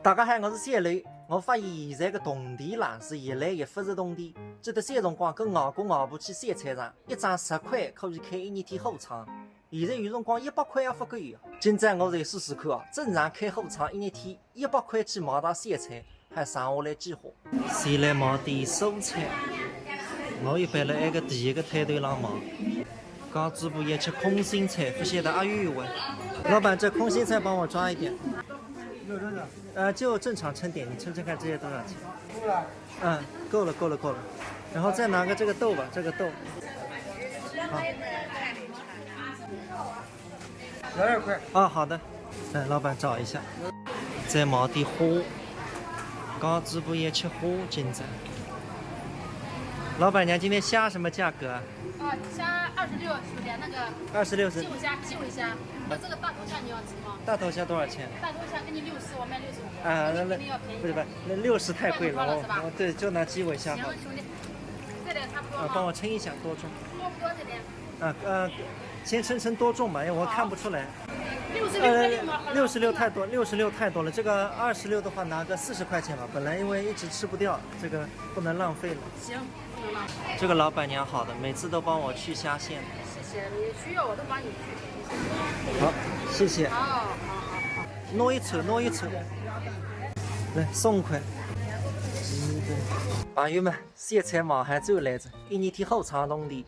大家好，我是小雷。我发现现在的动地啦是越来越不是动地。记得小辰光跟外公外婆去菜场上，一张10块可以开一年天火场。现在有辰光100块也不够用。今朝我再试试看啊，正常开火场一年天100块去买到咸菜，还省下来几花。先来买点蔬菜，我一般辣埃个第一个摊头上买。刚主播也吃空心菜，不晓得阿玉喂。老板，这空心菜帮我抓一点。就正常称点，你称称看这些多少钱？够了。够了。然后再拿个这个豆吧，这个豆。好。12块。啊，好的。来，老板找一下。再买点花。刚主播也吃花，今朝。老板娘今天虾什么价格啊？虾26，是那个26是。基尾虾。那这个大头虾你要吃吗？大头虾多少钱？大头虾给你60，我卖65。那60太贵了，我对，就拿基尾虾吧。行，兄弟，这点差不多。帮我称一下多重。多不多这点？先称多重吧，因为我看不出来。 66太多，66太多了。这个26的话，拿个40块钱吧。本来因为一直吃不掉，这个不能浪费了。行，不能浪费。这个老板娘好的，每次都帮我去虾线。谢谢，你需要我都帮你去。好，谢谢。好。挪一筹。来，送块。朋友们，咸菜买还走来着，一年天好长动的。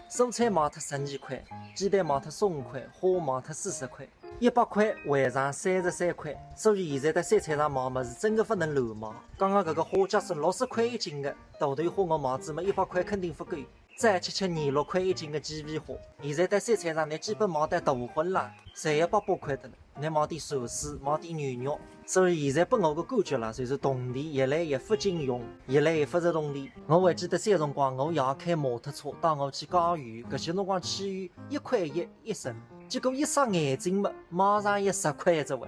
蔬菜买它12块，鸡蛋买它15块，花买它40块，100块换上33块。所以现在在菜场上买么子真的不能乱买。刚刚这个花假是60块一斤的大头花，我买子么100块肯定不够。再吃26块一斤的鸡尾花。现在在菜场上你基本买点大荤啦，侪要800块的了。你买点寿司，买点牛肉。所以现在给我的感觉啦，就是动地越来越不经用，越来越不是动地。我还记得小辰光，我爷开摩托车带我去加油，搿些辰光汽油1块1升，结果一眨眼睛嘛，马上10块一只碗。